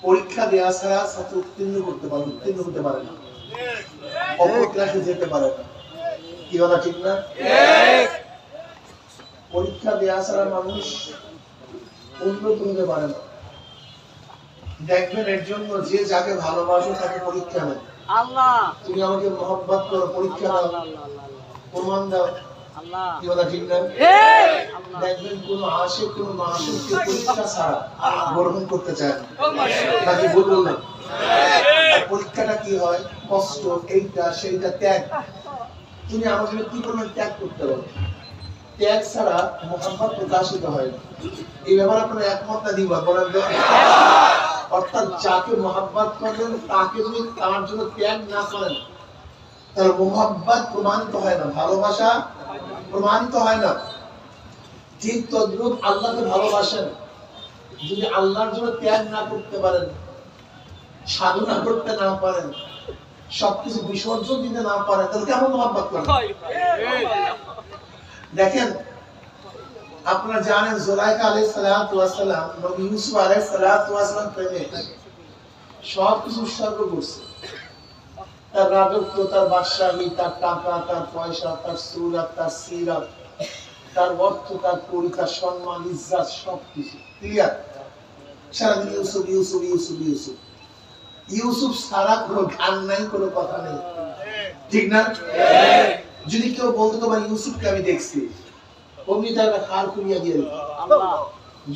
পরীক্ষা দেওয়া ছাড়া ছাত্র উত্তীর্ণ হতে পারে না, অপর ক্লাসে যেতে পারে না। কি বলা ঠিক না? পরীক্ষা দেওয়া ছাড়া মানুষ উন্নত হতে পারে না। দেখবেন এর জন্য যে যাকে ভালোবাসো তাকে পরীক্ষা নেয়। তুমি আমাকে মহব্বত করো, পরীক্ষা দাও, প্রমাণ দাও। কি বলা ঠিক না? দেখবেন কোন আশিক কোন মাশুককে পরীক্ষা ছাড়া গ্রহণ করতে চায় না, নাকি বলবো না? পরীক্ষাটা কি হয়? কষ্ট, এইটা সেইটা, ত্যাগ। তুমি আমার জন্য কি পরিমাণ ত্যাগ করতে পারো? ত্যাগ ছাড়া মহব্বত প্রকাশিত হয় না। এই ব্যাপারে আপনারা একমত না দিবা বলেন তো? অর্থাৎ যাকে মহব্বত করবেন তাকে যদি তার জন্য ত্যাগ না করেন তাহলে মহব্বত প্রমাণিত হয় না, ভালোবাসা প্রমাণিত হয় না। ঠিক তদ্রূপ আল্লাহকে ভালোবাসেন, যদি আল্লাহর জন্য ত্যাগ না করতে পারেন, সাধনা করতে না পারেন, সবকিছু বিসর্জন দিতে না পারেন, তাহলে কেমন মহব্বত করেন? দেখেন, আপনারা জানেন জুলাইখা আলাইহিস সালাতু ওয়াস সালাম নবী ইউসুফ আলাইহিস সালাতু ওয়াস সালাম প্রেমে সবকিছু উৎসর্গ করছে। তার রাজত্ব, তার বাদশাহী, তার টাকা, তার পয়সা, তার সুরাত, তার সিরাত, তার অর্থ, তার পরিচয়, সম্মান, ইজ্জত, সবকিছু ক্লিয়ার। সারাদিন ইউসুফ ইউসুফ ইউসুফ ইউসুফ ইউসুফ সারা কোনো গান নাই, কোনো কথা নেই, ঠিক না? যদি কেউ বলতো তোমার ইউসুফকে আমি দেখছি, অমনি তার হার খুলিয়া দিয়ে দিত।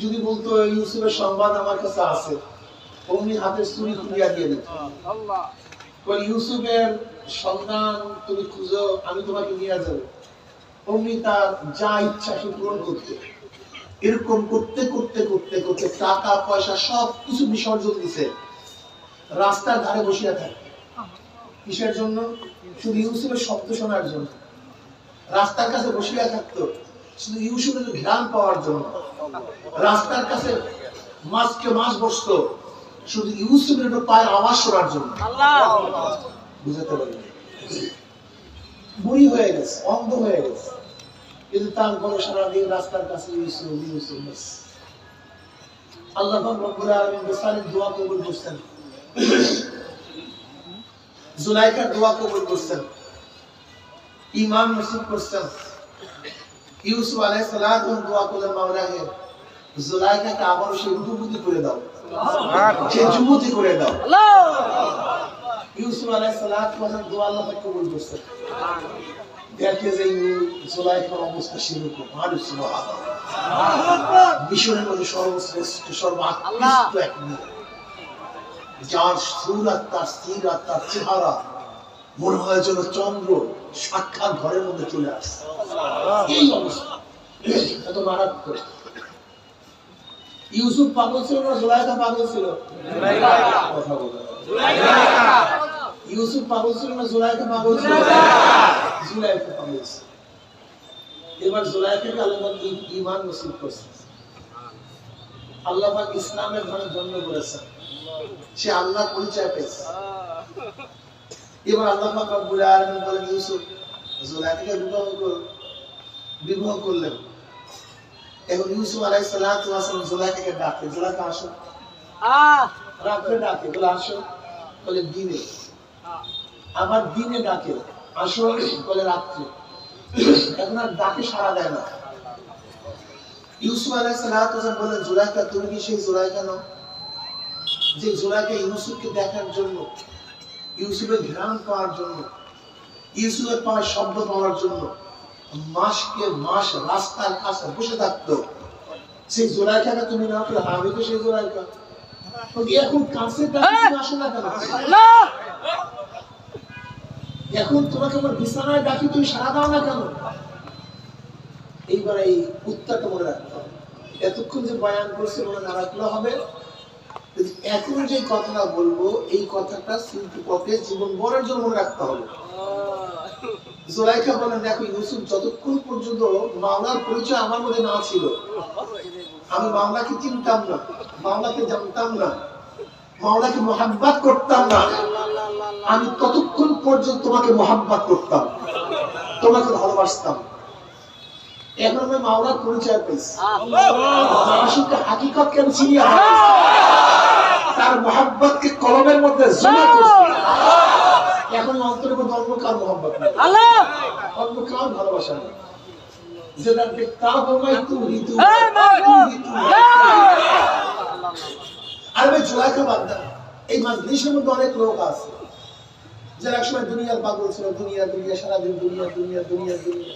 যদি বলতো ইউসুফের সংবাদ আমার কাছে আছে, অমনি হাতের ছুরি খুলিয়া দিয়ে দিত। ইউসুফের সন্ধান তুমি খুঁজো, আমি তোমাকে নিয়ে যাবো, অমনি তার যা ইচ্ছা সে পূরণ করতে। এরকম করতে করতে করতে করতে টাকা পয়সা সব কিছু বিসর্জন দিছে, রাস্তার ধারে বসিয়া থাকে। কিসের জন্য? শুধু ইউসুফের শব্দ শোনার জন্য। রাস্তার কাছে বসিয়া থাকতো শুধু ইউসুফের ঘ্রাণ পাওয়ার জন্য। রাস্তার কাছে মাসকে মাস বসতো শুধু ইউসুফের পায়ের আওয়াজ শোনার জন্য। বুঝতে পারলেন? বুড়ি হয়ে গেছে, অন্ধ হয়ে গেছে, কিন্তু তার বড় সারাদিন রাস্তার কাছে ইউসুফ ইউসুফ। আল্লাহ রব্বুল আলামিন বেচারীর দোয়া কবুল করছেন, জুলাইখার দোয়া কবুল করছেন, ঈমান নসিব করছেন। ইউসুফ আলাইহিস সালাতু দোয়া করলেন, মাওলানা জুলাইখাকে আবারও সেই রূপবতী করে দাও, সেই যুবতী করে দাও। ইউসুফ আলাইহিস সালাতু দোয়া আল্লাহ কবুল করছেন। দেখে যে জুলাইখার অবস্থা সেরকম, আর সুবহানাল্লাহ, মিশরের মধ্যে সর্বশ্রেষ্ঠ সর্বোৎকৃষ্ট এক মেয়ে, যার সুরাত, তার সিরাত, তার চেহারা মনে হয় যেন চন্দ্র সাক্ষাৎ ঘরের মধ্যে চলে আসছে। এই অবস্থা এত মারাত্মক। ইউসুফ পাগল ছিল না জুলাইখা পাগল ছিল? কথা বলে ইউসুফ পাগল ছিল না জুলাইখা পাগল ছিল? জুলাইখা পাগল ছিল। এবার জুলাইখাকে আল্লাহ পাক ঈমান নসিব করেছেন, আল্লাহ পাক ইসলামের ঘরে জন্ম করেছেন, সে আল্লাহ পরিচয় পেয়েছে। এবার আল্লাহ পাক রব্বুল আলামিন বলেন, ইউসুফ জুলাইখাকে বিবাহ করলেন। এখন ইউসুফ আলাইহিস সালাতু ওয়াস সালাম জুলাইখাকে ডাকে, জুলাইখা আসো। রাতে ডাকে, বলে আসো, বলে দিনে। আবার দিনে ডাকে, আসো, বলে রাত্রে। এখন আর ডাকে সাড়া দেয় না। ইউসুফ আলাইহিস সালাতু ওয়াস সালাম বলেন, জুলাইখা তুমি কি সেই জুলাইখা নও যে জুলাইখা ইউসুফকে দেখার জন্য, ইউসুফের ঘ্রাণ পাওয়ার জন্য, ইউসুফের পাওয়ার শব্দ পাওয়ার জন্য মাসকে মাস রাস্তার কাছে বসে থাকতো? সেই জুলাইখাকে তুমি না পেলে? আমি তো সেই জুলাইখা। এখন কাছে আসো না কেন? এখন তোমাকে আমার বিছানায় ডাকি, তুমি সাড়া দাও না কেন? এইবার এই উত্তরটা মনে রাখতে হবে। এতক্ষণ যে বয়ান করছে মনে না রাখলে হবে। এখন যে কথাটা বলবো এই কথাটা স্মৃতি পথে জীবন ভরের জন্য মনে রাখতে হবে। জুলাইখা বলেন, দেখো ইউসুফ যতক্ষণ পর্যন্ত মাওলার পরিচয় আমার মধ্যে না ছিল, আমি মাওলাকে চিনতাম না, মাওলাকে জানতাম না, মাওলাকে মুহাব্বত করতাম না, আমি ততক্ষণ পর্যন্ত তোমাকে মুহাব্বত করতাম, তোমাকে ভালোবাসতাম। এখন আমি মাওলার পরিচয় পেয়েছি, মাশুক হাকিকত কেন চিনি, তার মুহাব্বত জিনা করছি এখন অন্তরের মধ্যে অন্য কার মোহাম্মত নেই, অন্য কার ভালোবাসা নেই। যেটা দেখতা হমাই তুমি আর ভাই জুলাইখা বান্দা এই মাজলিসের মধ্যে অনেক লোক আছে যারা একসময় দুনিয়ার পাগল ছিল, দুনিয়া দুনিয়া সারাদিন দুনিয়া দুনিয়া দুনিয়া দুনিয়া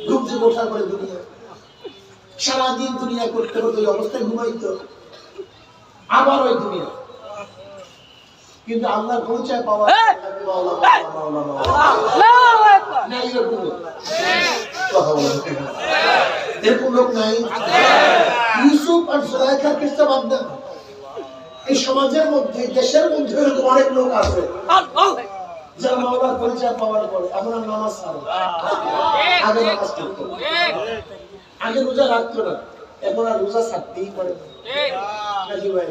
ঘুম থেকে ওঠার পরে দুনিয়া, সারাদিন দুনিয়া করতে করতে ওই অবস্থায় ঘুমাইতো, আবার ওই দুনিয়া। কিন্তু আল্লাহর পরিচয় পাওয়া এরকম লোক নাই। ইউসুফ আর জুলাইখার কিসা বাদ দেন, এই সমাজের মধ্যে দেশের মধ্যে এরকম অনেক লোক আছে যারা মাওলার পরিচয় পাওয়ার পরে এখন আর নামাজ ছাড়ে। আগে নামাজ পড়তো, আগে রোজা রাখতো না, এখন আর রোজা ছাড়তেই পারে নাকি ভাই?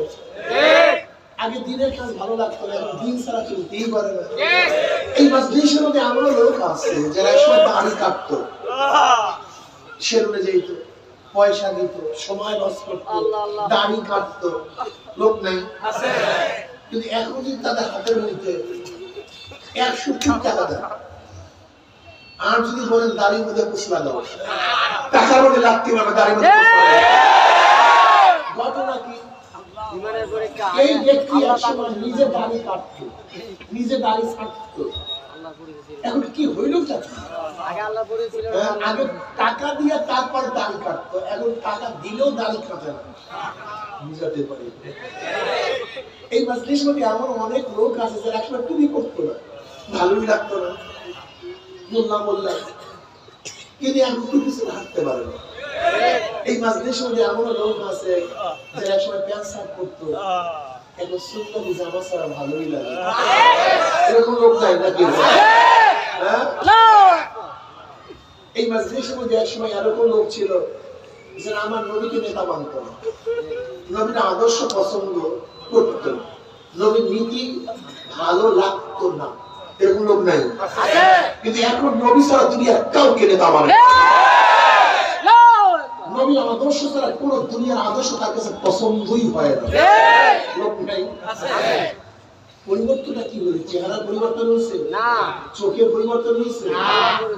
আগে দিনের কাজ ভালো লাগতো না, এখন দিন ছাড়া চলতেই পারে না। এই মাজলিসের মধ্যে এমনও লোক আছে যারা একসময় দাড়ি কাটতো, সেলুনে যেত, পয়সা দিত, সময় নষ্ট করতো, দাড়ি কাটতো, লোক নাই কিন্তু এখন যদি তাদের হাতের মধ্যে 100 টাকা দেয় আর যদি বলেন দাড়ির মধ্যে কুচলা দাও, টাকার মধ্যে লাগতে পারবে, দাড়ির মধ্যে ঘটনা কি? এই ব্যক্তি একসময় নিজে দাড়ি কাটতো, নিজে দাড়ি ছাড়তো, এখন কি হইল? আগে টাকা দিয়ে তারপর দাড়ি কাটতো, এখন টাকা দিলেও দাড়ি কাটে না। বুঝাতে পারি এই মাজলিস মধ্যে এমন অনেক লোক আছে যারা একসময় টুপি করতো না, ভালোই লাগতো না, বললাম কিন্তু এখন টুপি ছেড়ে হাঁটতে পারে না। এই মাজলিস মধ্যে এমন লোক আছে যারা একসময় প্যান্ট শার্ট করতো, এখন সুন্নতি জামা ছাড়া ভালোই লাগে। এরকম লোক নাই নাকি? এই মাজলিসের মধ্যে একসময় এরকম লোক ছিল যারা আমার নবীকে নেতা মানত না, নবীর আদর্শ পছন্দ করত, নবীর নীতি ভালো লাগতো না, এরকম লোক নাই। কিন্তু এখন নবী ছাড়া দুনিয়ার কাউকে নেতা মানে, নবীর আদর্শ ছাড়া কোন দুনিয়ার আদর্শ তার কাছে পছন্দই হয় না, লোক নাই। পরিবর্তনটা কি হয়েছে? চেহারার পরিবর্তন হয়েছে না, চোখের পরিবর্তন হয়েছে না,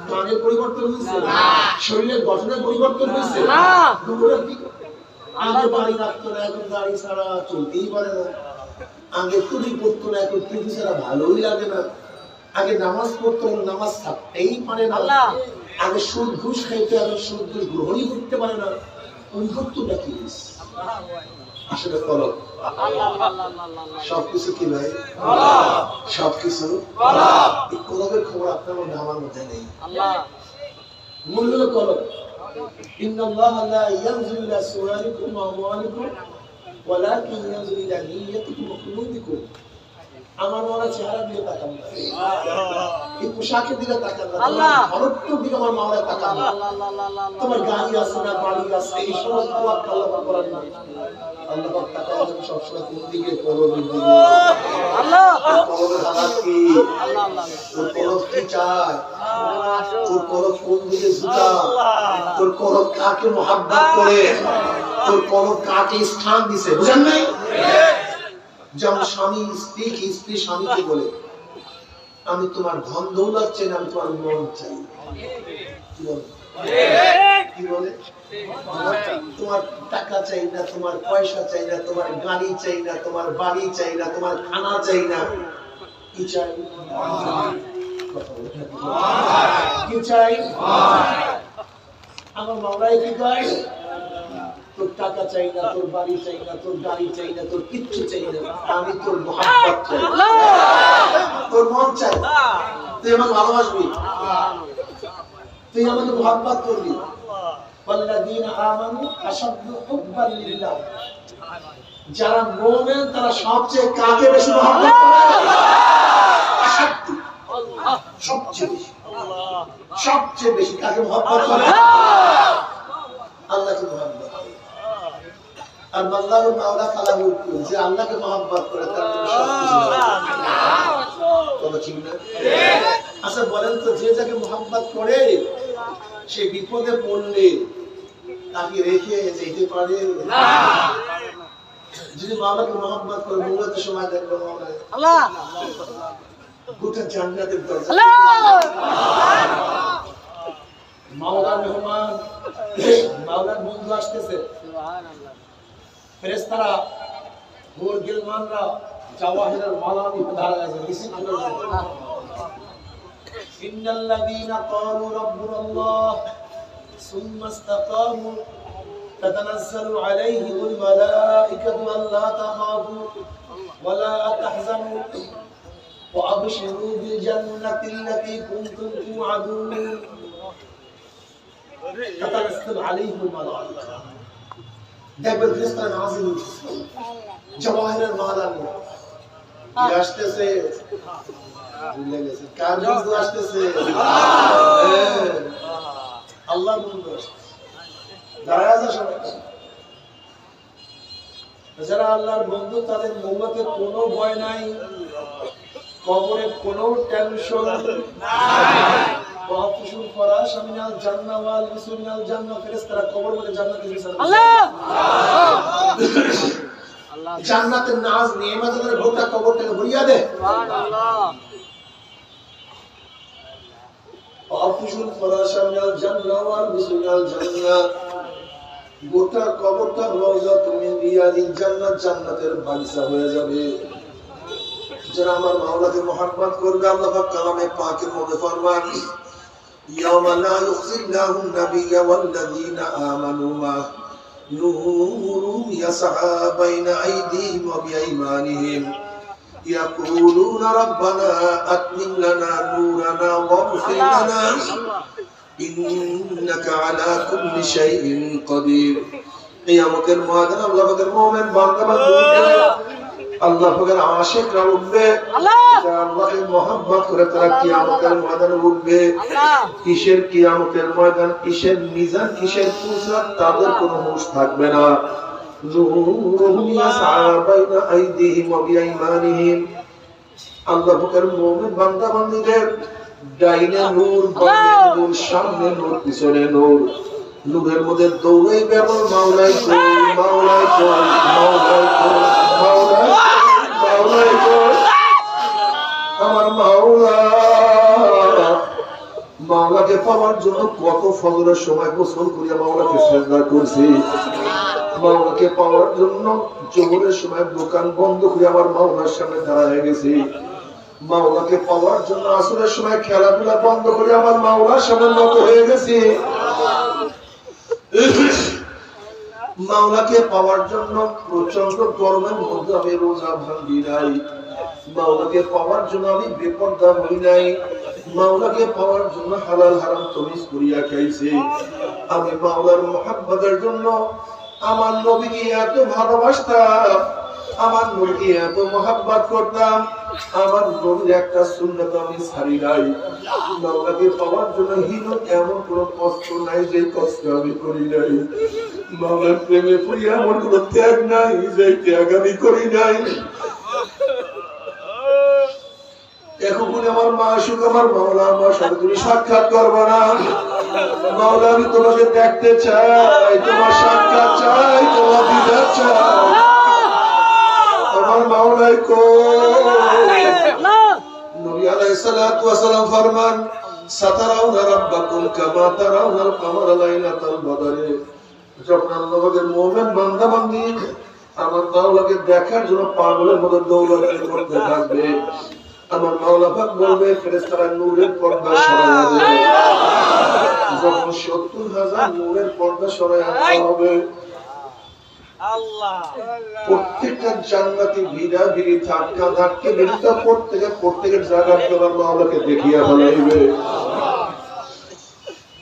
কানের পরিবর্তন হয়েছে না, শরীরের গঠনের পরিবর্তন হয়েছে না। আগে বাড়ি রাখতো না, এখন গাড়ি ছাড়া চলতেই পারে না। আগে টুপি পড়তো না, এখন টুপি ছাড়া ভালোই লাগে না। আগে নামাজ পড়তো, নামাজ ছাড়তেই পারে না। আগে সুদ ঘুষ খাইতে, এখন সুদ ঘুষ গ্রহণই করতে পারে না। পরিবর্তনটা কি হয়েছে? আসলে কলম সবকিছু কি ভাই? সবকিছু এই কলমের খবর আপনার মধ্যে আমার মধ্যে নেই। মূল হলো কলম। ইন্নাল্লাহ লা ইয়ানজুরু ইলা সুওয়ারিকুম ওয়া আমওয়ালিকুম ওয়ালাকিন ইয়ানজুরু ইলা নিয়্যাতিকুম ওয়া কুলুবিকুম। আমার মাওলা চেহারা দিয়ে তাকান না, এই পোশাকের দিকে তাকান না, তোমার খরচের দিকে আমার মাওলা তাকান না। তোমার গাড়ি আছে না, বাড়ি আছে, এই সমস্ত আল্লাহ পাক করেন না। আল্লাহ পাক তাকায় সবসময় কোন দিকে? কলমের দিকে। আল্লাহ কলমের হালাত কি? তোর কলম কি চায়? তোর কলম কোন দিকে ঝুঁকা? তোর কলম কাকে মহব্বত করে? তোর কলম কাকে স্থান দিছে? বুঝেন নাই? যেমন স্বামী স্ত্রীকে, স্ত্রী স্বামীকে বলে আমি তোমার ধন দৌলত চাই না, আমি তোমার মন চাই। কি বলে? তোমার টাকা চাই না, তোমার পয়সা চাই না, তোমার গাড়ি চাই না, তোমার বাড়ি চাই না, তোমার খানা চাই না। কি চাই? কি চাই? আমার মাওলাই কি কয়? তোর টাকা চাই না, তোর বাড়ি চাই না, তোর গাড়ি চাই না, তোর কিচ্ছু চাই না, আমি তোর মহব্বত চাই, তোর মন চাই। তুই আমাকে ভালোবাসবি, তুই আমাকে মহব্বত করবি। ওয়াল্লাযীনা আমানু আশাদ্দু হুব্বান লিল্লাহ। যারা মুমিন তারা সবচেয়ে কাকে বেশি মহব্বত করে? আশাদ্দু, সবচেয়ে বেশি। সবচেয়ে বেশি কাকে মহব্বত করে? আল্লাহকে মহব্বত। আর বান্দার মাওলা কালামু যে আল্লাহকে মহব্বত করে তার সবকিছু ঠিক না? আচ্ছা বলেন তো, যে যাকে মহব্বত করে সে বিপদে পড়লে তাকে রেখে যেতে পারে না? যদি মাওলাকে মহব্বত করে ঘুমাতে সময় দেখবে মাওলা আল্লাহ গোটা জান্নাতের দরজা আল্লাহ মাওলার মেহমান মাওলার বন্ধু আসতেছে সুবহানাল্লাহ ফেরেশতারা হুর গিলমানরা জাওয়াহিরের মালা নিয়ে দাঁড়ায় আছে রিসিভ করে ইন্নাল্লাযীনা ক্বালু রাব্বুনাল্লাহ সুম্মা ইসতাকামু তাতানাজ্জালু আলাইহিমুল মালাঈকাতু আল্লা তাখাফু ওয়া লা তাহজানু ওয়া আবশিরু বিল জান্নাতি আল্লাতী কুনতুম তু'আদুন তাতানাজ্জালু আলাইহিমুল মালাঈকা দেখবেন ফেরেশতারা নাযিল হচ্ছে জাওয়াহিরের মালা নিয়ে আসতেছে ভুলে গেছে কার বন্ধু আসতেছে আল্লাহর বন্ধু আসতেছে দাঁড়ায় যা সবাই যারা আল্লাহর বন্ধু তাদের মৌলতে কোনো ভয় নাই কবরে কোনো টেনশন নাই ওয়াফুশুল ফরাশ মিনাল জান্নাহ ওয়াল বিসমিনাল জান্নাহ ফেরেশতারা কবর মধ্যে জান্নাতের বিচার আল্লাহ জান্নাতের নাজ নিয়ামতের গোটা কবরটাকে ভরিয়া দে সুবহানাল্লাহ ওয়াফুশুল ফরাশ মিনাল জান্নাহ ওয়াল বিসমিনাল জান্নাহ গোটা কবরটা রওজা তুমি রিয়াদিল জান্নাত জান্নাতের বাগিচা হয়ে যাবে যারা আমার মাওলাকে মুহাব্বত করবে আল্লাহ পাক কালামে পাকের মধ্যে ফরমান ইয়াওমা লা ইউখিল্লাহুন নাবিয়্যা ওয়াল্লাযীনা আমানু মা নূরুহুম ইয়াসআ বাইনা আইদিহিম ওয়া বিআইমানিহিম ইয়াকুলুনা রাব্বানা আতমিম লানা নূরানা ওয়াগফির লানা ইন্নাকা আলা কুল্লি শাইইন কাদির কিয়ামতের ময়দানে আল্লাহ পাকের মুমিন বান্দা আল্লাহ পাকের আশিকরা উঠবে যারা আল্লাহকে মহব্বত করে তারা কিয়ামতের ময়দানে উঠবে কিসের কিয়ামতের ময়দান কিসের মিজান কিসের পুরস্কার তাদের কোনো হুঁশ থাকবে না নূরুহুম ইয়াসআ বাইনা আইদিহিম ওয়া বিআইমানিহিম আল্লাহ পাকের মুমিন বান্দা বান্দীদের ডাইনে নূর বামে নূর সামনে নূর পিছনে নূর নূরের মধ্যে দৌড়াই বেবল মাওলাই কই মাওলাই কই মাওলাই কই মাওলাই মাওলাই কই আমার মাওলা মাওলাকে পাওয়ার জন্য কত ফজরের সময় গোসল করিয়া মাওলাকে সিজদা করছি মাওলাকে পাওয়ার জন্য জোহরের সময় দোকান বন্ধ করে আমার মাওলার সামনে দাঁড়ায় গেছি মাওলাকে পাওয়ার জন্য আসরের সময় খেলাধুলা বন্ধ করে আমার মাওলার সামনে নত হয়ে গেছি মাওলাকে পাওয়ার জন্য প্রচন্ড গরমের মধ্যে আমি রোজা ভাঙ্গি নাই মাওলাকে পাওয়ার জন্য আমি বেপরদা হই নাই মাওলাকে পাওয়ার জন্য হালাল হারাম তমিজ করিয়া খাইছি আমি মাওলার মুহাব্বতের জন্য আমার নবীকে এত ভালোবাসতাম আমার নবীকে এত মুহাব্বত করতাম আমার নবীর একটা সুন্নাত আমি ছাড়ি নাই মাওলাকে পাওয়ার জন্য হীন এমন কোনো কষ্ট নাই যে কষ্ট আমি করি নাই মাওলার প্রেমে পড়ি আমার কোনো ত্যাগ নাই যে ত্যাগ আমি করি নাই এখন আমার মা সুখ আমার মাওলা আমার সাথে তুমি সাক্ষাৎ করবো না মাওলা আমি তোমাকে দেখতে চাই তোমার সাক্ষাৎ চাই তোমার দিদার চাই আমার মাওলাই কই নবী আলাইহিস সালাতু ওয়াস সালাম ফরমান সাতারাউনা রাব্বাকুম কামা তারাউনাল কামারা লাইলাতাল বদরে যখন আল্লাহর মুমিন বান্দা বান্দি আমার মাওলাকে দেখার জন্য পাগলের মতো দৌড়াদৌড়ি করতে থাকবে আমার মাওলা পাক বলবে ফেরেশতারা নূরের পর্দা সরাইয়া দেবে যখন ৭০,০০০ নূরের পর্দা সরাইয়া দেওয়া হবে প্রত্যেকটা জান্নাতি ভিড়া ভিড়ি ধাক্কা ধাক্কে ভিড়িটা প্রত্যেকের জায়গার তোমার মাওলাকে দেখিয়া ফেলাইবে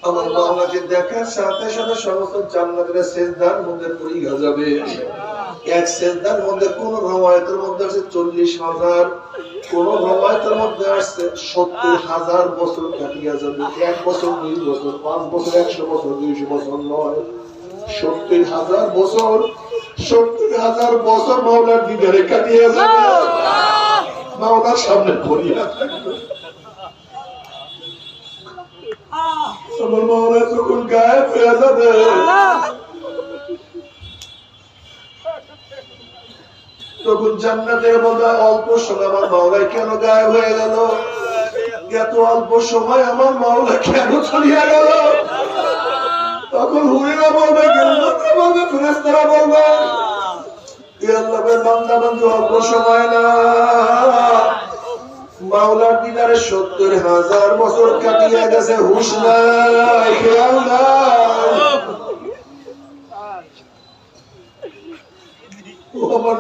আমার মাওলাকে দেখার সাথে সাথে সমস্ত জান্নাতের সেজদার মধ্যে পড়িয়া যাবে এক সেজদার মধ্যে কোন রওয়ায়াতের মধ্যে আছে ৪০,০০০ কোন রওয়ায়াতের মধ্যে আছে ৭০,০০০ বছর কাটিয়া যাবে ১ বছর ২ বছর ৫ বছর ১০০ বছর ২০০ বছর নয় ৭০,০০০ বছর ৭০,০০০ বছর মাওলার দিদারে কাটিয়া যাবে মাওলার সামনে পড়িয়া থাকবে আমার মাওলা যখন গায়েব হয়ে যাবে তখন জান্নাতের মধ্যে অল্প সময় আমার মাওলা কেন গায়েব হয়ে গেল? এত অল্প সময় আমার মাওলা কেন চলিয়া গেল? তখন হুরিরা বলবে, জান্নাতরা বলবে, ফেরেশতারা বলবে, এ আল্লাহর বান্দা বান্দু অল্প সময় না, মাওলার দিদারে ৭০,০০০ বছর কাটিয়ে গেছে, হুঁশ নাই, খেয়াল নাই। ও আমার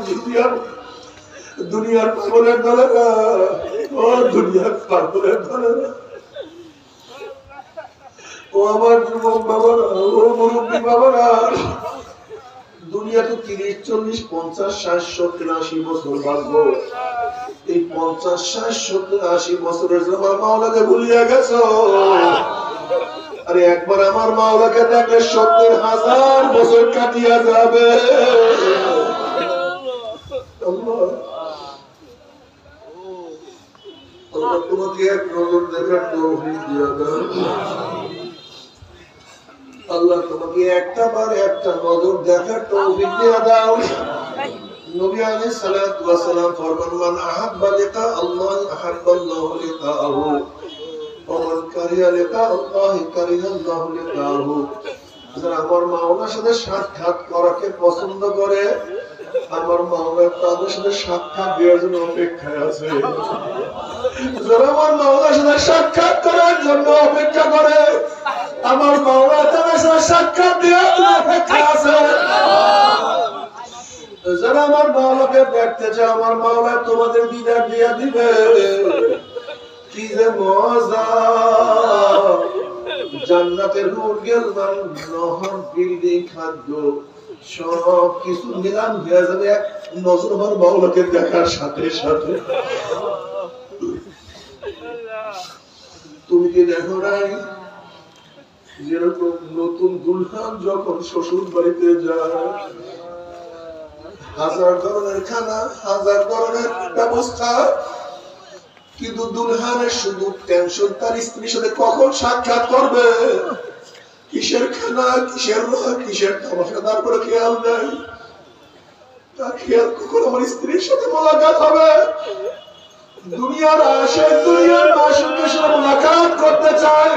দুনিয়ার পাগলের দলেরা, ও দুনিয়ার পাগলের দলেরা, ও আমার যুবক বাবারা, ও মুরব্বী বাবারা, দুনিয়াতে ৩০, ৪০, ৫০, ৬০, ৭০, ৮০ বছর বাঁচবো। এই ৫০, ৬০, ৭০, ৮০ বছরের জন্য আমার মাওলাকে ভুলিয়া গেছ। আরে একবার আমার মাওলাকে দেখলে ৭০,০০০ বছর কাটিয়া যাবে। আল্লাহ তোমাকে এক নজর দেখার তৌফিক দিয়া দাও। আল্লাহ তোমাকে একটা নজর দেখার তৌফিক দিয়া দাও। নবী আলাইহিস সালাতু ওয়াস সালাম ফরমান, মান আহাব্বা লিকা আল্লাহ আহাব্বাল্লাহু লিকাহু ওয়া মান কারিহা লিকা আল্লাহ কারিহাল্লাহু লিকাহু। যারা আমার মাওলার সাথে সাক্ষাৎ করাকে পছন্দ করে, আমার মাওলা তাদের সাথে সাক্ষাৎ দেওয়ার জন্য অপেক্ষায় আছে। যারা আমার মাওলার সাথে সাক্ষাৎ করার জন্য অপেক্ষা করে, আমার মাওলা তাদের সাথে সাক্ষাৎ দেওয়ার জন্য অপেক্ষায় আছে। যারা আমার মাওলাকে দেখতে চায়, আমার মাওলা তোমাদের দিদার দিয়া দিবে। কি যে মজা! জান্নাতের মুরগির নহর, বিল্ডিং, খাদ্য সব কিছু মিলান হয়ে যাবে এক নজর আমার মাওলাকে দেখার সাথে সাথে। তুমি কি দেখো নাই, যেরকম নতুন দুলহান যখন শ্বশুর বাড়িতে যায়, 1000 ধরনের খানা, 1000 ধরনের ব্যবস্থা, কিন্তু দুলহানের শুধু টেনশন তার স্ত্রীর সাথে কখন সাক্ষাৎ করবে, কিসের খানা, কিসের কিসের তামাশা, তারপরে খেয়াল নেই। তার খেয়াল কখন আমার স্ত্রীর সাথে মোলাকাত হবে। দুনিয়ার আশিক, দুনিয়ার মাশুকের সাথে মোলাকাত করতে চায়,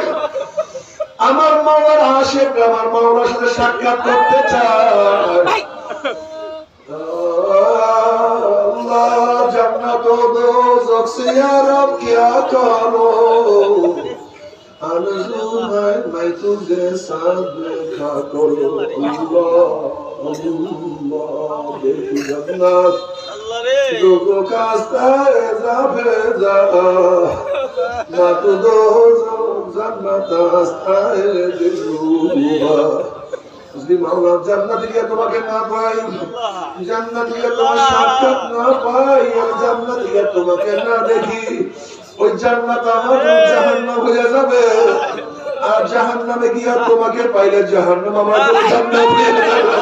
আমার মাওলার আশিক আমার মাওলার সাথে সাক্ষাৎ করতে চায়। जन्नत दोज़ख से या रब क्या करो, आरज़ू है मैं तुझे साथ देखा करो। अल्लाह अल्लाह देखी जन्नत लोगों का रास्ता भेजा, ना तो दोज़ख जन्नत रास्ता दिलुआ। যদি মাওলা জান্নাতে গিয়ে তোমাকে না পাই, জান্নাতে গিয়ে তোমার সাক্ষাৎ না পাই, আর জান্নাতে গিয়ে তোমাকে না দেখি, ওই জান্নাত আমার জাহান্নাম হয়ে যাবে। আর জাহান্নামে গিয়ে তোমাকে পাইলে জাহান্নাম আমার জান্নাত হয়ে যাবে।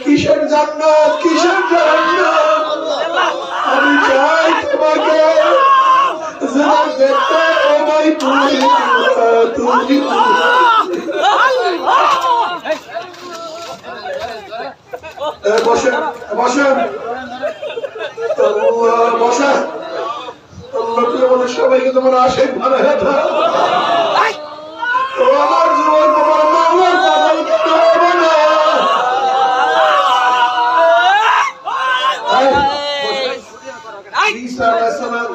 কিসের জান্নাত, কিসের জাহান্নাম? আমি চাই তোমাকে যারা দেখতে আমায় তুমি তুমি বসেন বসেন বসেন। আল্লাহ তুমি আমাদের সবাইকে তোমার আশীর্বাদ বানায় দাও। আমার জীবন তোমার মাওলার পাগলকে হবে না। ঈসা আলাইহিস সালাম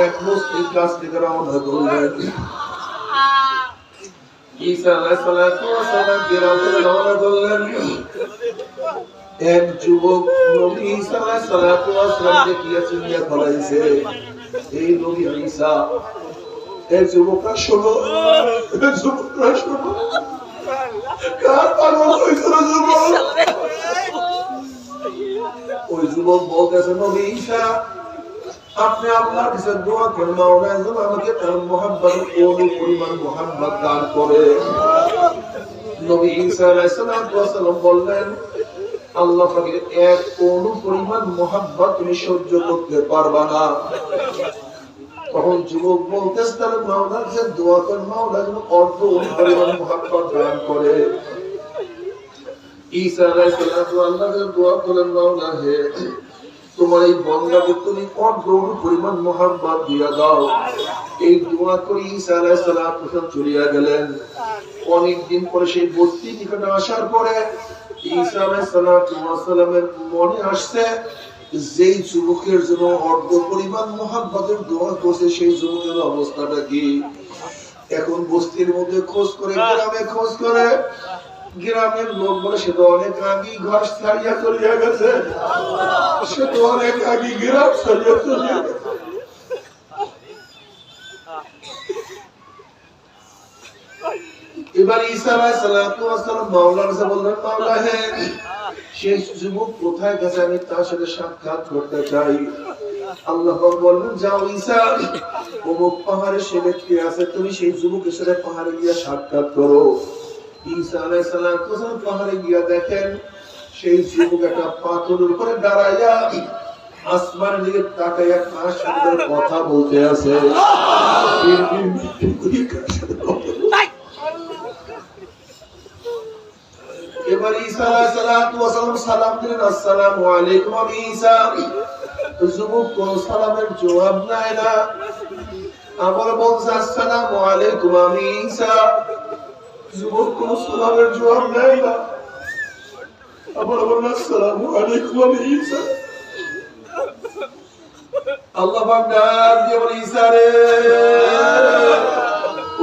এক মুসলিম কাছ থেকে রওনা করলেন। ঈসা আলাইহিস সালাম রওনা করলেন। এক যুবক নবী ঈসা আলাইহিস সালাম দেখিয়া চিনিয়া ফলাইছে, এই নবী ঈসা। এই যুবকরা শোনো, যুবকরা শোনো, কার পাগল হইছিল যুবক? ওই যুবক বলতেছে, নবী ঈসা আপনি আল্লাহর কাছে দোয়া করেন, মাওলা যেন আমাকে তার মুহাব্বত কোন পরিমাণ মুহাব্বত দান করে। নবী ঈসা আলাইহিস সালাম বললেন, আল্লাহ পাকের এক কোন পরিমাণ মুহাব্বত তুমি সহ্য করতে পারবা না। তখন যুবক বলতেছে, তাহলে মাওলার কাছে দোয়া করেন, মাওলা যেন অল্প পরিমাণ মুহাব্বত দান করে। ঈসা আলাইহিস সালাম আল্লাহকে দোয়া করলেন, মাওলা হে তোমার এই বান্দাকে তুমি কঠোর পরিমাণ মহব্বত দিয়া দাও। এই দোয়া করে ঈসা আলাইহিস সালাম চলিয়া গেলেন। অনেকদিন পরে সেই বস্তি নিকটে আসার পরে ঈসা আলাইহিস সালামের মনে আসছে যেই যুবকের জন্য অর্ধ পরিমাণ মহব্বতের দোয়া করছে সেই যুবকের অবস্থাটা কি। এখন বস্তির মধ্যে খোঁজ করে, গ্রামে খোঁজ করে, গ্রামের লোক বলে সে তো অনেক আগে ঘর ছাড়িয়া চলিয়া গেছে, সে তো অনেক আগে গ্রাম ছাড়িয়া চলিয়া গেছে। এবার ঈসা আলাইহিস সালাম মাওলার কাছে বললেন, মাওলা হে সেই যুবক কোথায় গেছে, আমি তার সাথে সাক্ষাৎ করতে চাই। আল্লাহ বললেন, যাও ঈসা, অমুক পাহাড়ে সে ব্যক্তি আছে, তুমি সেই যুবকের সাথে পাহাড়ে গিয়ে সাক্ষাৎ করো। ঈসা আলাইহিস সালাম পাহাড়ে গিয়া দেখেন সেই যুবক একটা পাথরের উপরে দাঁড়াইয়া আসমানের দিকে তাকাইয়া কার সাথে কথা বলতে আছে। এবার ঈসা আলাইহিস সালাম দিলেন, আসসালামু আলাইকুম আমি ঈসা। যুবক কোন সালামের জবাব নাই না, আবার বলছে আসসালামু আলাইকুম আমি ঈসা। যুবক কোন সালামের জবাব নাই না, আবার বলছে আসসালামু আলাইকুম আমি ঈসা। আল্লাহ পাক ডাক দিয়ে বলে, ঈসা রে,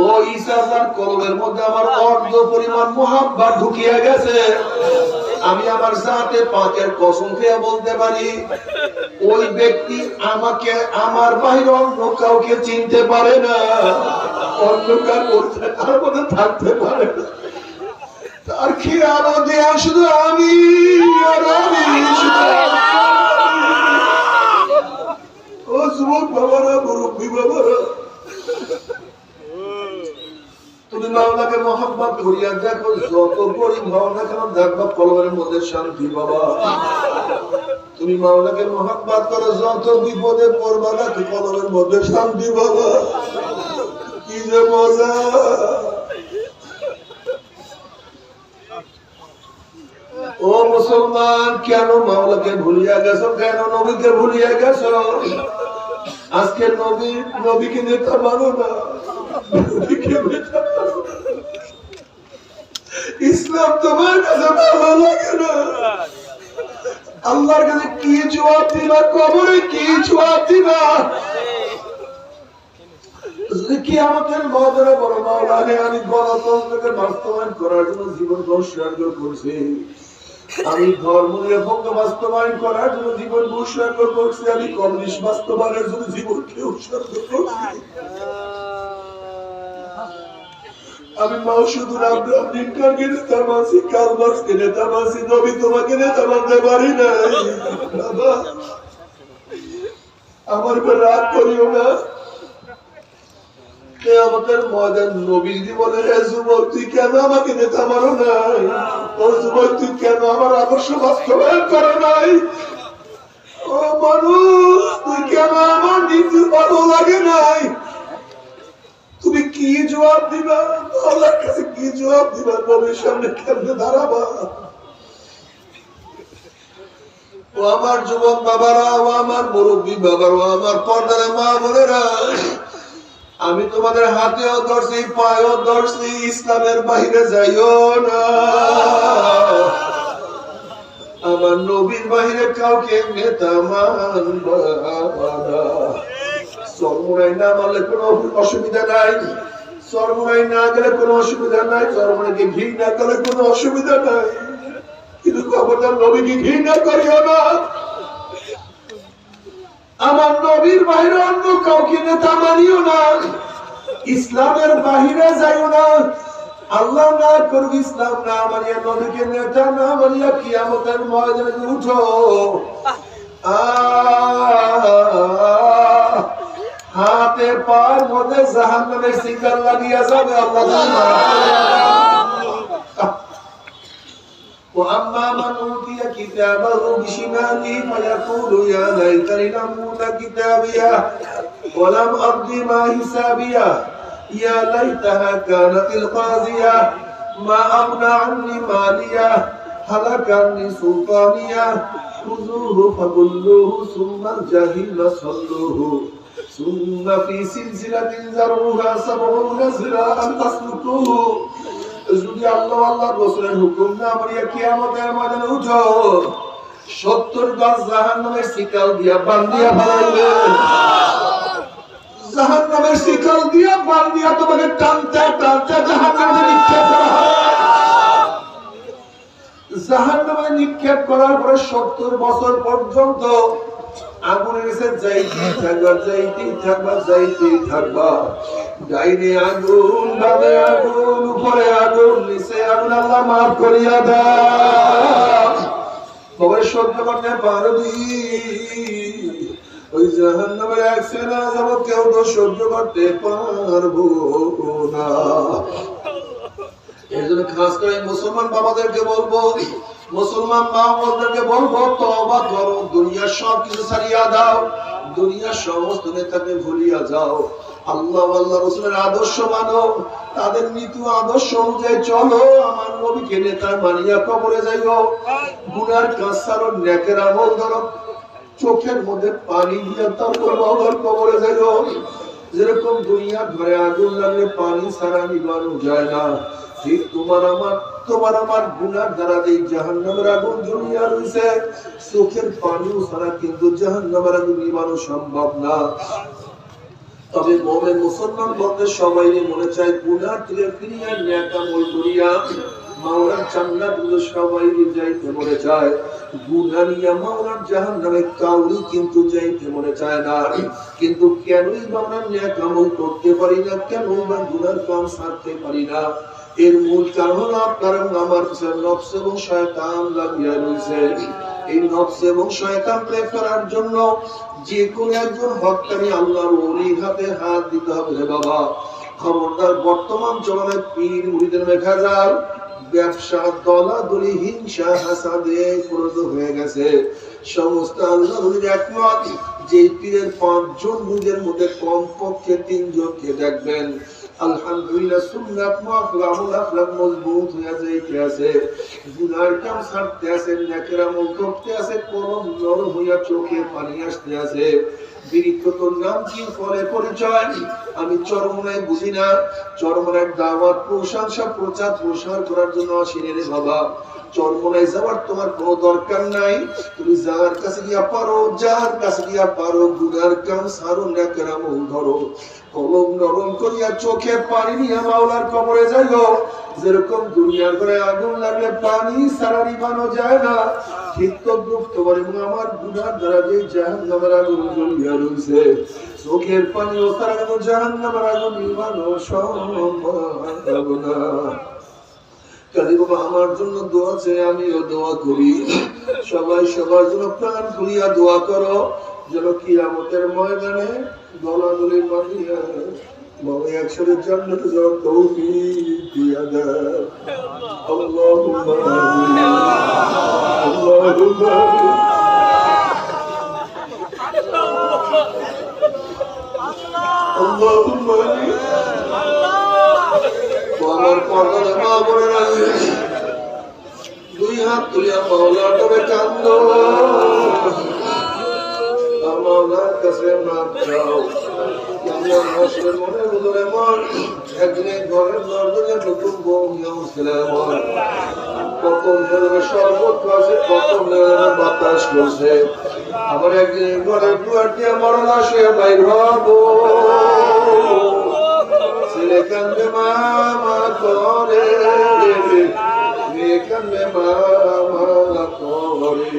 ও ঈসা, তার কলবের মধ্যে আমার অর্ধ পরিমাণ মহব্বত ঢুকিয়া গেছে। আমি আমার জাতে পাকের কসম খেয়ে বলতে পারি ওই ব্যক্তি আমাকে আমার বাইরে অন্য কাউকে চিনতে পারে না, অন্য কার মধ্যে থাকতে পারে না। তার খেয়াল দেয়া শুধু আমি আর আমি। ও যুবক বাবারা, মুরব্বী বাবারা, তুমি মাওলাকে মহব্বত করিয়া দেখো, যত গরিব হও না কেন দেখবা কলবের মধ্যে শান্তি বাবা। তুমি মাওলাকে মহব্বত করো, যত বিপদে পড়বা না কলবের মধ্যে শান্তি বাবা। কি যে মজা। ও মুসলমান, কেন মাওলাকে ভুলিয়া গেছো, কেন নবীকে ভুলিয়া গেছো? আজকে নবীকে নেতা মানো না, ইসলাম তোমার কাছে ভালো লাগে না। আল্লাহর কাছে কি জবাব দিবা, কবরে কি জবাব দিবা? কি আমাদের মদরে বড় মাওলা, আমি গণতন্ত্রকে বাস্তবায়ন করার জন্য জীবন উৎসর্গ করছি, আমি ধর্ম নিরপেক্ষ বাস্তবায়ন করার জন্য জীবন উৎসর্গ করছি, আমি কমিউনিস্ট বাস্তবায়নের জন্য জীবনকে উৎসর্গ করছি। আমি মাউসুদুর আব্রাহাম লিঙ্কনকে নেতা মানছি, কার্ল মার্ক্সকে নেতা মানছি, নবী তোমাকে নেতা মানতে পারি নাই। বাবা, আমার উপর রাগ করিও না। কিয়ামতের ময়দান নবী বলে, হে যুবক, তুই কেন আমাকে নেতা মানো নাই? ও যুবক, তুই কেন আমার আদর্শ বাস্তবায়ন করো নাই? ও মানুষ, তুই কেন আমার নিজে ভালো লাগে নাই? তুমি কি জবাব দিবা? আল্লাহর কাছে কি জবাব দিবা? নবীর সামনে কেমনে দাঁড়াবা? ও আমার যুবক বাবারা, ও আমার মুরব্বী বাবারা, ও আমার পর্দার মা বোনেরা, আমি তোমাদের হাতেও ধরছি, পায়েও ধরছি, ইসলামের বাইরে যাইও না। আমার নবীর বাইরে কাউকে নেতা মানবা না। চরমুনাই না মানলে কোনো অসুবিধা নাই, চরমুনাই না গেলে কোনো অসুবিধা নাই, চরমুনাইকে ঘৃণা করলে কোনো অসুবিধা নাই, কিন্তু খবরদার নবীকে ঘৃণা করিও না। আমার নবীর বাইরে অন্য কাউকে নেতা মানিও না, ইসলামের বাহিরে যাইও না। আল্লাহ না করুক, ইসলাম না মানিয়া, নবীকে নেতা না মানিয়া কিয়ামতের ময়দানে উঠো। হাতে পার মধ্যে জাহান্নামের শিকল লাগিয়া যাবে। وأما من أوتي كتابه بشماله فيقول يا ليتني لم أوت كتابيه ولم أدر ما حسابيه يا ليتها كانت القاضية ما أغنى عني ماليه হালাকানি সুলতানিয়া খুযুহু ফাগুল্লুহু সুম্মাল জাহিমা সাল্লুহু সুম্মা ফি সিলসিলাতিন যারউহা সাবউনা যিরাআন ফাসলুকুহু। যদি আল্লাহ আল্লাহর রাসূলের হুকুম না মানিয়া কিয়ামতের ময়দানে উঠো, 70 গজ জাহান্নামের শিকল দিয়া বান্ধিয়া ফেলাইবে। জাহান্নামের শিকল দিয়া বান্ধিয়া তোমাকে টানতে টানতে জাহান্নামে নিক্ষেপ করা হবে। জাহান্নামে নিক্ষেপ করার পরে 70 বছর পর্যন্ত আগুনের কাছে যাইতেই থাকবা। ডাইনে আগুন, বামে আগুন, উপরে আগুন, নিচে আগুন, আল্লাহ মাফ করিয়া দাও। তবে সহ্য করতে পারবি? ওই জাহান্নামের এক সেনা যাব, কেউ তো সহ্য করতে পারবো না। এর জন্য খাস করে মুসলমান বাবাদেরকে বলবো, মুসলমান মা বোনদেরকে বলবো, তওবা করো, দুনিয়ার সব কিছু ছাড়িয়া দাও, দুনিয়ার সমস্ত নেতাকে ভুলিয়া যাও, আল্লাহ আল্লাহ রাসূলের আদর্শ মানো, তাদের নীতি আদর্শ অনুযায়ী চলো। আমার নবীকে নেতা মানিয়া কবরে যাইও। গুনার কাজ ছাড়ো, নেকের আমল ধরো, চোখের মধ্যে পানি দিয়া তারপর বাবার কবরে যাইও। যেরকম দুনিয়ার ঘরে আগুন লাগলে পানি ছাড়া নিভানো যায় না, ঠিক তোমার আমার গুনার দ্বারা যে জাহান্নামের আগুন জ্বলিয়া রয়েছে, চোখের পানিও ছাড়া কিন্তু জাহান্নামের আগুন নিভানো সম্ভব না। তবে মুমিন মুসলমান বলতে সবাই মনে চায় গুনাহ থেকে ফিরিয়া নেক আমল করিয়া মাওলার জান্নাত গুলো সবাই যাইতে মনে চায়। গুনাহ নিয়ে মাওলার জাহান্নামে কাউরি কিন্তু যাইতে মনে চায় না। কিন্তু কেনই বা আমরা নেক আমল করতে পারি না, কেনই বা গুনার কাম ছাড়তে পারি না? এর মূল কারণ হলো আপনার আমার নফস এবং শয়তান লাগিয়া রয়েছে। এই নফস এবং শয়তানকে ফেরার জন্য যে কোনো একজন হক্কানি আল্লাহর ওলির হাতে হাত দিতে হবে রে বাবা। খবরদার, বর্তমান জমানায় পীর মুরিদের মেঘাজাল, ব্যবসা, দলাদলি, হিংসা, হাসাদে ফরজ হয়ে গেছে। সমস্ত আল্লাহর ওলির একমত, যে পীরের 5 জন মুরিদের মধ্যে কমপক্ষে 3 জনকে দেখবেন আলহামদুলিল্লাহ সুন্নাত মুআফলামুল আখলাক মজবুত হয়ে যাইতে আছে, গুনার কাম ছাড়তে আছে, নেকের আমল করতে আছে, কলম নরম হইয়া চোখে পানি আসতে আছে। বিরিক্ত নাম কি, ফলে পরিচয় আমি চরমনায় বুঝি না। চরমনায় দাওয়াত, প্রশংসা, প্রচার প্রসার করার জন্য আসিনি রে বাবা। চরমনায় যাওয়ার তোমার কোনো দরকার নাই। তুমি যার কাছে গিয়া পারো গুনার কাম ছাড়ো, নেকের আমল ধরো, কলম নরম করিয়া চোখে পানি নিয়ে মাওলার কবরে যাইও। যেরকম দুনিয়ার ঘরে আগুন লাগলে পানি ছাড়া নিভানো যায় না, ঠিক তদ্রুপ তোমার এবং আমার গুনার দ্বারা যে জাহান্নামের আগুন জ্বলিয়া রয়েছে, চোখের পানি ও ছাড়া কেন জাহান্নামের আগুন নিভানো সম্ভব না। কাজী বাবা, আমার জন্য দোয়া চাই, আমিও দোয়া করি। সবাই সবার জন্য প্রাণ খুলিয়া দোয়া করো, যেন কিয়ামতের ময়দানে দলাদলি বাঁধিয়া বাবা একসাথে জান্নাতে যাওয়ার তৌফিক দিয়া দেয়। আল্লাহুম্মা আমিন, আল্লাহুম্মা আমিন। আল্লাহুম্মা আমিন। আমার পর্দার মা বোনেরা, 2 হাত তুলিয়া মাওলার তবে কান্দো, মাওলার কাছে মাপ চাও। কেমন মুসলিম মনে বুঝলে মন, একদিনের ঘরের দরজায় নতুন বউ নিয়ে মুসলে মন, কত মেয়েরা শরবত খাচ্ছে, কত মেয়েরা বাতাস করছে, আবার একদিনের ঘরের দুয়ার দিয়ে মরণ আসে বাইর হবো। ছেলে কান্দে মামা করে, মেয়ে কান্দে মামা করে,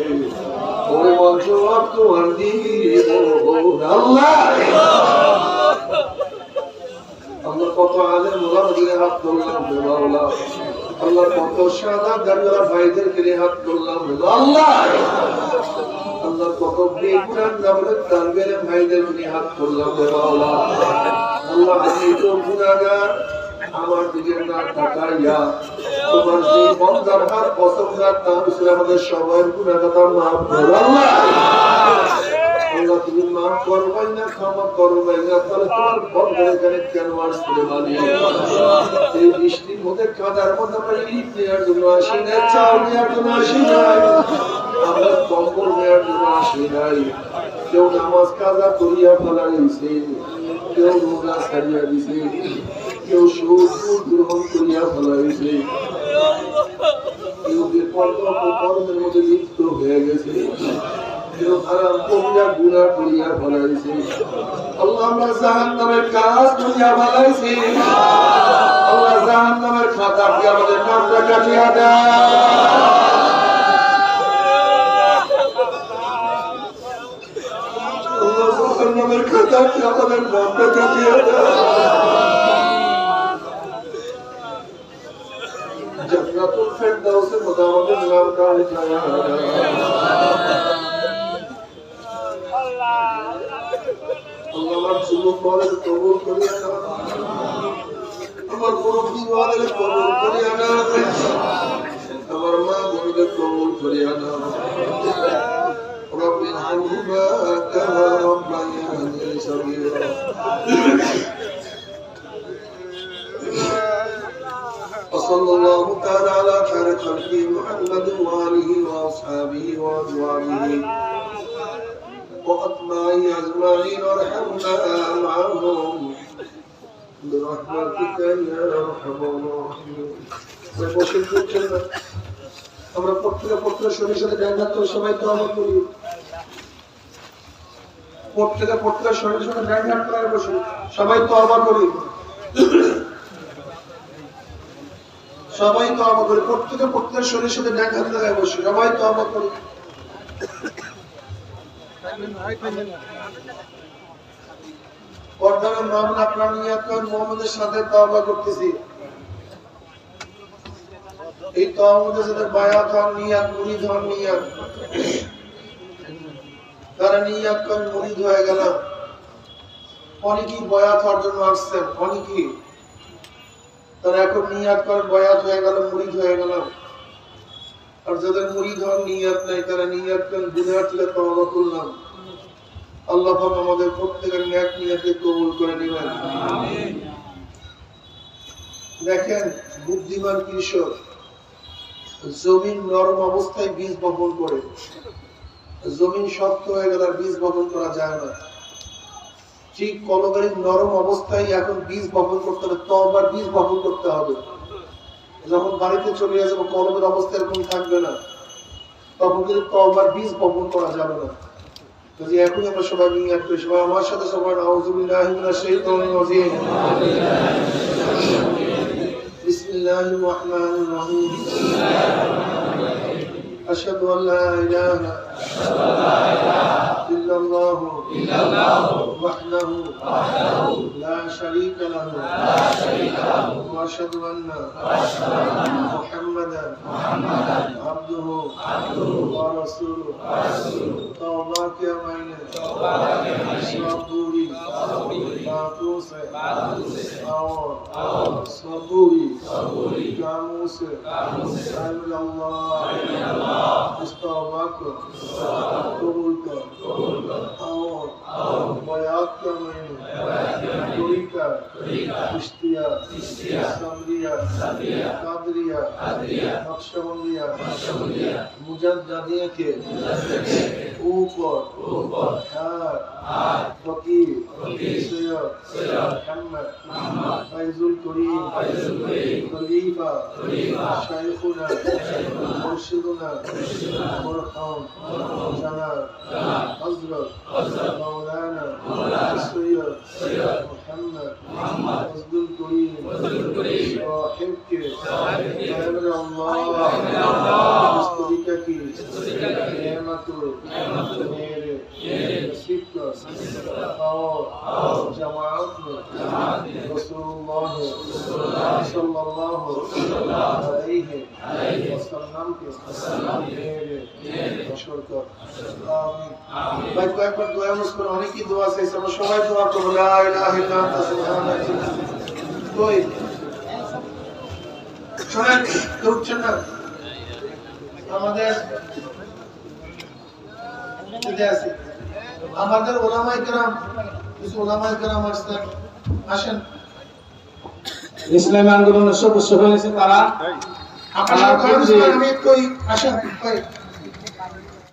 ওরে বংশ তোমার দিব আল্লাহ। আমরা কত আলেম ওলামাদের হাত ধরলাম আল্লাহ, আল্লাহ কত সাদা গাড়িওয়ালা ভাইদেরকে হাত ধরলাম আল্লাহ, আল্লাহ কত বেগুনার নামে তানবের ভাইদেরকে হাত ধরলাম আল্লাহ। আল্লাহ আমি তো গুনাহগার, আমার দিকে না তাকাইয়া তোমার যে বন্দার হাত পছন্দার নাম ছিল আমাদের সবার গুনাহগার মাফ করো আল্লাহ। আল্লাহ তুমি মাফ করবাই না, ক্ষমা করবাই না, তাহলে তোমার বন্দার এখানে কেন আসতে পারি? এই বৃষ্টি ওদের কাদার মধ্যে আমরা ইট নেওয়ার জন্য আসি না, চাল নেওয়ার জন্য আসি নাই, আমরা কম্বল নেওয়ার জন্য আসি নাই। কেউ নামাজ কাজা করিয়া ফেলাইছে, কেউ রোজা ছাড়িয়া দিছে, কেউ সুদ গ্রহণ করিয়া ফেলাইছে, কেউ কর্মের মধ্যে লিপ্ত হয়ে গেছে, কেউ হারাম করিয়া গুনাহ করিয়া ফেলাইছে। আল্লাহ আমরা জাহান্নামের কাজ করিয়া ফেলাইছি। আল্লাহ জাহান্নামের খাতা দিয়ে আমাদের নামটা কাটিয়া দেয়। আল্লাহ জাহান্নামের খাতা দিয়ে আমাদের নামটা কাটিয়া দেয়। জান্নাতুল ফেরদাউসের মধ্যে আমাদের নামটা উঠায়া দেয়। আমার যুবক বলের কবুল করিয়া নাও, আমার মুরব্বী বলের কবুল করিয়া নাও, আমার মা বোনদের কবুল করিয়া নাও। রব্বির হামহুমা কামা রাব্বায়ানি সগীরা। وصلى الله تعالى على خير خلقه محمد وآله وأصحابه وأزواجه وأطماعه أجمعين وارحمنا معهم برحمتك يا أرحم الراحمين. আমরা প্রত্যেকের শরীর সাথে জান্নাত সবাই তওবা করি। প্রত্যেকের শরীর সাথে জান্নাত করার বসে সবাই তওবা করি। সবাই তওবা করি। প্রত্যেকের শরীর সাথে জান্নাত লাগায় বসে সবাই তওবা করি। বর্তমান মামলা আপনার নিয়াত করেন মুহাম্মদের সাথে তওবা করতেছি। এই তওবাদের সাথে বায়াত হন নিয়াত, মুরিদ হন নিয়াত। তারা নিয়াত করেন মুরিদ হয়ে গেল। অনেকেই বায়াত হওয়ার জন্য আসছেন, অনেকেই তারা এখন নিয়াত করেন বায়াত হয়ে গেল, মুরিদ হয়ে গেল। আর যাদের মুরিদ হন নিয়াত নাই তারা নিয়াত করেন গুনাহ থেকে তওবা করলাম। আল্লাহ পাক আমাদের প্রত্যেকের নেক নিয়তকে কবুল করে নেবেন। আমিন। দেখেন বুদ্ধিমান কৃষক জমিন নরম অবস্থায় বীজ বপন করে, জমিন শক্ত হয়ে গেলে আর বীজ বপন করা যায় না। ঠিক কলমের নরম অবস্থায় এখন বীজ বপন করতে হবে, তওবার বীজ বপন করতে হবে। যখন বাড়িতে চলে যাবো কলমের অবস্থা এরকম থাকবে না, তখন কিন্তু তওবার বীজ বপন করা যাবে না। যদি এখন আমরা সবাই নিয়াত করি, সবাই আমার সাথে সবাই আউযু বিল্লাহি মিনাশ শাইতানির রাজীম। বিসমিল্লাহির রাহমানির রাহিম। আশহাদু আল্লা ইলাহা ইল্লাল্লাহু ওয়াহদাহু লা শারীকা লাহু ওয়া আশহাদু আন্না মুহাম্মাদান আবদুহু ওয়া রাসূলুহু। तौबा के महीने सबूरी बातों से और सबूरी कामों से अल्लाह इस तौबा को कबूल कर और बयात के महीने तरीका इश्तिया समरिया कादरिया नक्शबंदिया मुजद्दिदिया के ऊपर हाथ फकीर सैयद मोहम्मद फैजुल करीम खलीफा शाइखुना मुर्शिदुना मरहूम जनाब हजरत मौलाना सैयद मोहम्मद फैजुल करीम साहिब के अल्लाह इस तरीका की मेरे नसीब कर और जमात में रसूलुल्लाह सल्लल्लाहु अलैहि वसल्लम के मेरे मशहूर कर। आमीन। भाई कोई पर दुआ मुस्कुरा होने की दुआ से सब सबाई दुआ करो ला इलाहा इल्ला अंता सुबहानक। कोई শুনেন কেউ উঠছেন না? আমাদের ওলামায়ে কেরাম কিছু ওলামায়ে কেরাম আসেন। ইসলামী আন্দোলনের সদস্য হয়েছে তারা আপনার খারাপ আমি কই আসেন কই